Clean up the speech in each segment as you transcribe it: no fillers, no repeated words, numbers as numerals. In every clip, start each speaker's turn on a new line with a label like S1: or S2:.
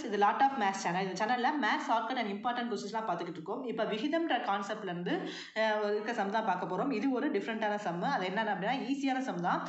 S1: இது lot of maths channel. இந்த சேனலில் மேத்ஸ் ஷார்ட்கட் அண்ட் இம்பார்ட்டன்ட் கொஸ்டின்ஸ்லாம் பார்த்துக்கிட்டு இருக்கோம். இப்போ விகிதம்ன்ற கான்செப்ட்லேருந்து இருக்க சம் தான் பார்க்க போகிறோம். இது ஒரு டிஃப்ரெண்ட்டான சம்மு. அது என்னென்ன அப்படின்னா ஈஸியான சம் தான்.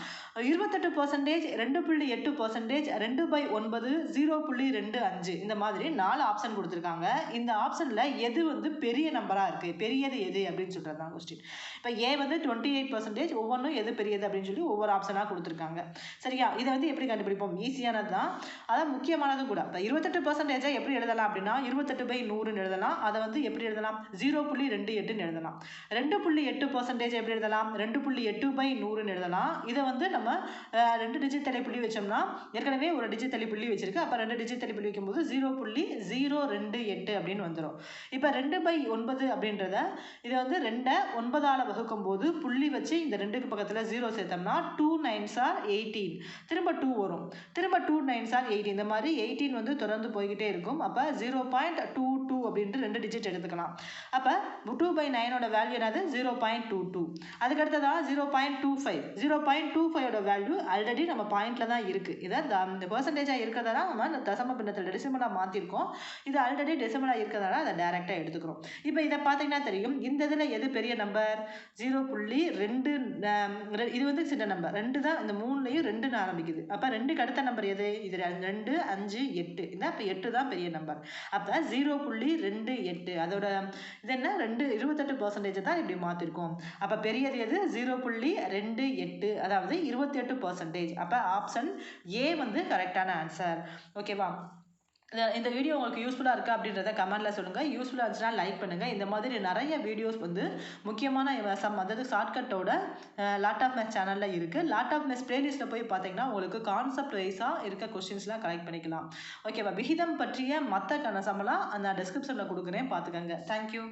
S1: 28%, 2.8%, 2/9, 0.25 இந்த மாதிரி 4 ஆப்ஷன் கொடுத்துருக்காங்க. இந்த ஆப்ஷனில் எது வந்து பெரிய நம்பராக இருக்குது, பெரியது எது அப்படின்னு சொல்கிறது தான் கொஸ்டின். இப்போ ஏ வந்து 28%, ஒவ்வொன்றும் எது பெரியது அப்படின்னு சொல்லி ஒவ்வொரு ஆப்ஷனாக கொடுத்துருக்காங்க. சரியா, இதை வந்து எப்படி கண்டுபிடிப்போம்? ஈஸியானது தான், அதான் முக்கியமானதும் கூட. இப்போ 28% எப்படி எழுதலாம் அப்படின்னா 28/100 எழுதலாம். அதை வந்து எப்படி எழுதலாம்? 0.28 எழுதலாம். 2.8% எப்படி எழுதலாம்? 2.8/100 எழுதலாம். இதை வந்து நம்ம 2 டிஜிட் தள்ளிப்புள்ளி வச்சோம்னா, ஏற்கனவே ஒரு டிஜிட் தள்ளிப்புள்ளி வச்சிருக்கு, அப்போ 2 டிஜிட் தள்ளிப்புள்ளி வைக்கும்போது 0.028 அப்படின்னு வந்துடும். இப்போ 2/9 அப்படின்றத இதை வந்து 2 9ஆல் வகுக்கும் போது புள்ளி வச்சு இந்த 2க்கு பக்கத்தில் 0 சேர்த்தோம்னா 2 9s are 18, திரும்ப 2 வரும், திரும்ப 2 9s are 18. இந்த மாதிரி 18 வந்து தொடர்ந்து போய்கிட்டே இருக்கும். அப்போ 0.22 அப்படின்ட்டு 2 டிஜிட் எடுத்துக்கலாம். அப்போ 2/9 வேல்யூ என்னது? 0.22. அதுக்கடுத்ததான் 0.25. 0.25 வேல்யூ ஆல்ரெடி நம்ம பாயிண்ட்ல தான் இருக்கு. இதை இந்த பெர்சன்டேஜாக இருக்கிறதால நம்ம தசம பின்னத்தில் டெசிமலாக மாற்றிருக்கோம். இது ஆல்ரெடி டெசிமலாக இருக்கிறதால அதை டைரெக்டாக எடுத்துக்கிறோம். இப்போ இதை பார்த்தீங்கன்னா தெரியும், இந்த இதில் எது பெரிய நம்பர்? 0.2. இது வந்து சின்ன நம்பர். 2 தான், இந்த 3லையும் 2 ஆரம்பிக்குது. அப்போ 2க்கு அடுத்த நம்பர் எது? இது 2, 5, 8. இந்த இப்போ 8 தான் பெரிய நம்பர். அப்போ 0.28 அதோட இது என்ன? 28% தான் இப்படி மாற்றிருக்கோம். அப்போ பெரியது எது? 0.28, அதாவது 28%. அப்போ ஆப்ஷன் ஏ வந்து கரெக்டான ஆன்சர். ஓகேவா? இந்த வீடியோ உங்களுக்கு யூஸ்ஃபுல்லாக இருக்கா அப்படின்றத கமெண்ட்டில் சொல்லுங்கள். யூஸ்ஃபுல்லாக இருந்துச்சுன்னா லைக் பண்ணுங்கள். இந்த மாதிரி நிறைய வீடியோஸ் வந்து முக்கியமான சம், அதாவது ஷார்ட்கட்டோட லாட் ஆஃப் மேத்ஸ் சேனலில் இருக்குது. லாட் ஆஃப் மேத்ஸ் பிளேலிஸ்ட்டில் போய் பார்த்தீங்கன்னா உங்களுக்கு கான்செப்ட் வைஸாக இருக்க கொஸ்டின்ஸ்லாம் கலெக்ட் பண்ணிக்கலாம். ஓகேவா? விகிதம் பற்றிய மற்ற சம்மெல்லாம் அந்த டிஸ்கிரிப்ஷனில் கொடுக்குறேன், பார்த்துக்கோங்க. தேங்க்யூ.